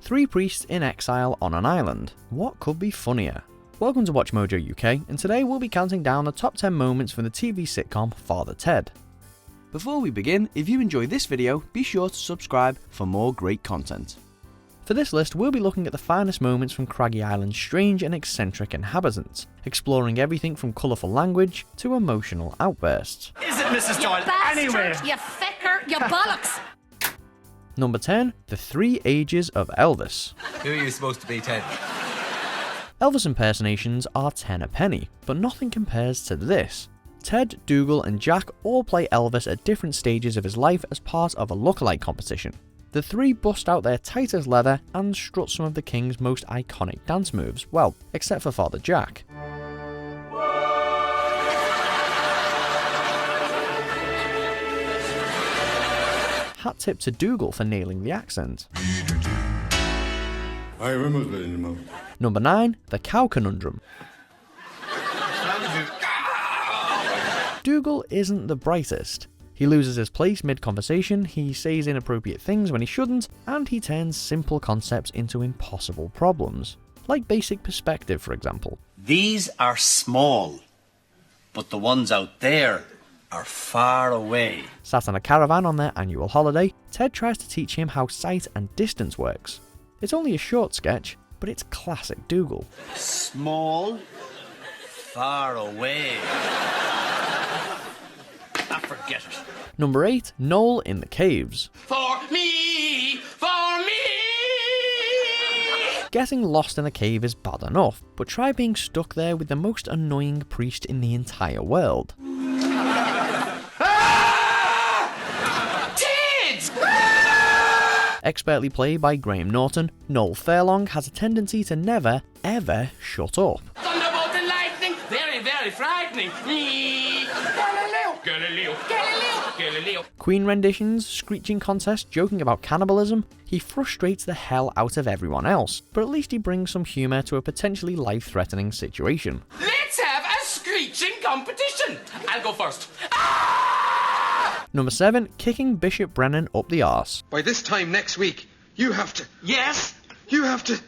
3 priests in exile on an island. What could be funnier? Welcome to Watch Mojo UK, and today we'll be counting down the top 10 moments from the TV sitcom Father Ted. Before we begin, if you enjoy this video, be sure to subscribe for more great content. For this list, we'll be looking at the finest moments from Craggy Island's strange and eccentric inhabitants, exploring everything from colourful language to emotional outbursts. Is it, Mrs. Doyle? Anyway, you fecker, you bollocks! Number 10, the 3 ages of Elvis. Who are you supposed to be, Ted? Elvis impersonations are 10 a penny, but nothing compares to this. Ted, Dougal and Jack all play Elvis at different stages of his life as part of a lookalike competition. The 3 bust out their tightest leather and strut some of the King's most iconic dance moves, well, except for Father Jack. Hat tip to Dougal for nailing the accent. Number 9, the Cow Conundrum. Dougal isn't the brightest. He loses his place mid-conversation, he says inappropriate things when he shouldn't, and he turns simple concepts into impossible problems. Like basic perspective, for example. These are small, but the ones out there are far away. Sat on a caravan on their annual holiday, Ted tries to teach him how sight and distance works. It's only a short sketch, but it's classic Dougal. Small, far away. Forget it. Number 8, Knoll in the caves. For me, for me. Getting lost in a cave is bad enough, but try being stuck there with the most annoying priest in the entire world. Expertly played by Graham Norton, Noel has a tendency to never, ever shut up. Thunderbolt and lightning, very, very frightening. Galileo, Galileo, Galileo. Queen renditions, screeching contests, joking about cannibalism. He frustrates the hell out of everyone else, but at least he brings some humour to a potentially life-threatening situation. Let's have a screeching competition. I'll go first. Number 7, kicking Bishop Brennan up the arse. By this time next week, you have to... Yes? You have to...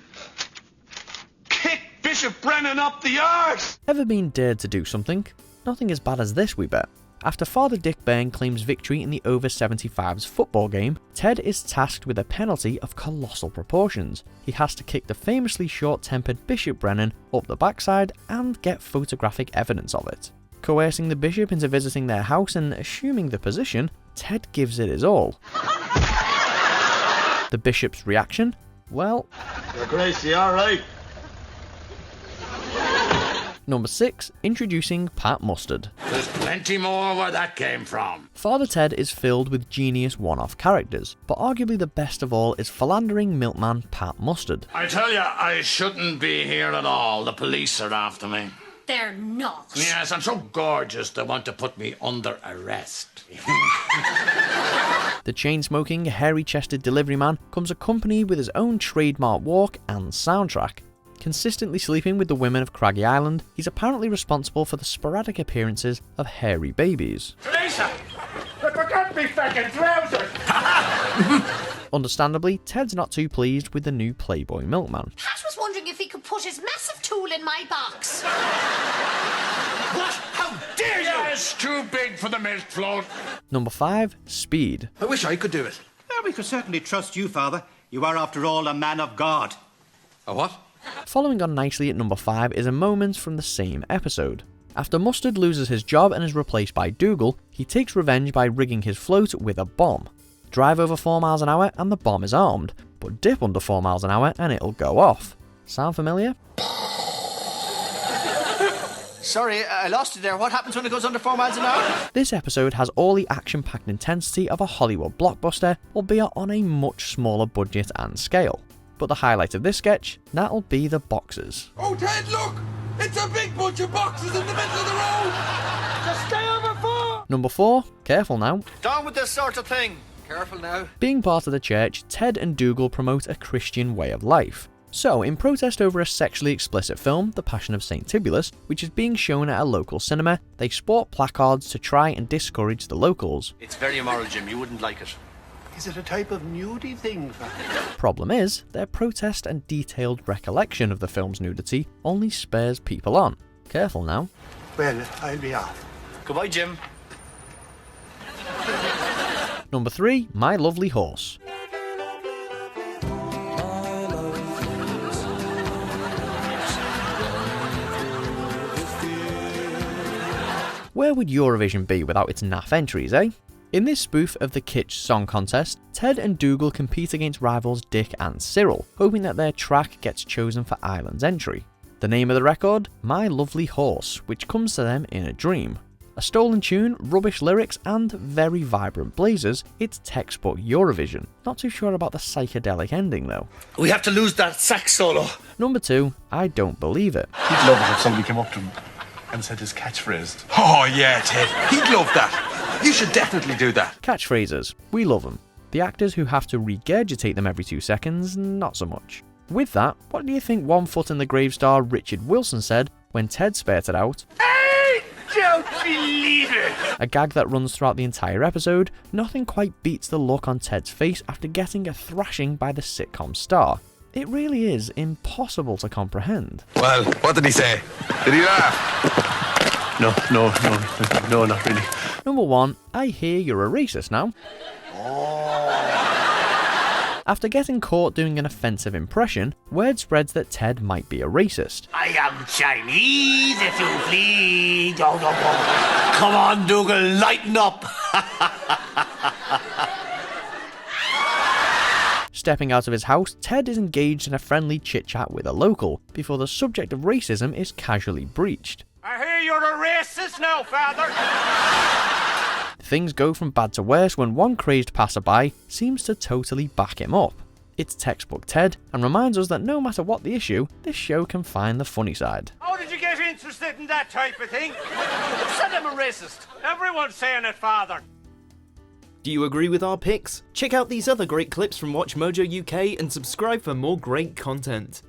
kick Bishop Brennan up the arse! Ever been dared to do something? Nothing as bad as this, we bet. After Father Dick Byrne claims victory in the over-75s football game, Ted is tasked with a penalty of colossal proportions. He has to kick the famously short-tempered Bishop Brennan up the backside and get photographic evidence of it. Coercing the bishop into visiting their house and assuming the position, Ted gives it his all. The bishop's reaction? Well... Your Grace, you alright? Number 6, introducing Pat Mustard. There's plenty more where that came from. Father Ted is filled with genius one-off characters, but arguably the best of all is philandering milkman Pat Mustard. I tell you, I shouldn't be here at all. The police are after me. They're not. Yes, I'm so gorgeous they want to put me under arrest. The chain-smoking, hairy-chested delivery man comes accompanied with his own trademark walk and soundtrack. Consistently sleeping with the women of Craggy Island, he's apparently responsible for the sporadic appearances of hairy babies. Teresa! I forgot me fucking trousers! Understandably, Ted's not too pleased with the new Playboy milkman. Pat was wondering if he could put his massive tool in my box. What? How dare you? Yeah, it's too big for the milk float. Number 5, Speed. I wish I could do it. Well, we could certainly trust you, Father. You are, after all, a man of God. A what? Following on nicely at number 5 is a moment from the same episode. After Mustard loses his job and is replaced by Dougal, he takes revenge by rigging his float with a bomb. Drive over 4 miles an hour and the bomb is armed, but dip under 4 miles an hour and it'll go off. Sound familiar? Sorry, I lost you there. What happens when it goes under 4 miles an hour? This episode has all the action-packed intensity of a Hollywood blockbuster, albeit on a much smaller budget and scale. But the highlight of this sketch, that'll be the boxes. Oh, Ted, look! It's a big bunch of boxes in the middle of the road! Just stay over 4! Number 4, careful now. Down with this sort of thing. Careful now. Being part of the church, Ted and Dougal promote a Christian way of life. So, in protest over a sexually explicit film, The Passion of St. Tibulus, which is being shown at a local cinema, they sport placards to try and discourage the locals. It's very immoral, Jim. You wouldn't like it. Is it a type of nudie thing? Problem is, their protest and detailed recollection of the film's nudity only spurs people on. Careful now. Well, I'll be off. Goodbye, Jim. Number 3, My Lovely Horse. Where would Eurovision be without its naff entries, eh? In this spoof of the Kitsch Song Contest, Ted and Dougal compete against rivals Dick and Cyril, hoping that their track gets chosen for Ireland's entry. The name of the record? My Lovely Horse, which comes to them in a dream. A stolen tune, rubbish lyrics, and very vibrant blazers, it's textbook Eurovision. Not too sure about the psychedelic ending though. We have to lose that sax solo. Number 2, I Don't Believe It. He'd love it if somebody came up to him and said his catchphrase. Oh, yeah, Ted. He'd love that. You should definitely do that. Catchphrases, we love them. The actors who have to regurgitate them every 2 seconds, not so much. With that, what do you think One Foot in the Grave star Richard Wilson said when Ted spurted out, I don't believe it. a gag that runs throughout the entire episode? Nothing quite beats the look on Ted's face after getting a thrashing by the sitcom star. It really is impossible to comprehend. Well, what did he say? Did he laugh? No, not really. Number 1, I hear you're a racist now. After getting caught doing an offensive impression, word spreads that Ted might be a racist. I am Chinese, if you please. Come on, Dougal, lighten up. Stepping out of his house, Ted is engaged in a friendly chit-chat with a local, before the subject of racism is casually breached. I hear you're a racist now, Father. Things go from bad to worse when one crazed passerby seems to totally back him up. It's textbook Ted, and reminds us that no matter what the issue, this show can find the funny side. How did you get interested in that type of thing? Who said I'm a racist? Everyone's saying it, Father. Do you agree with our picks? Check out these other great clips from Watch Mojo UK and subscribe for more great content.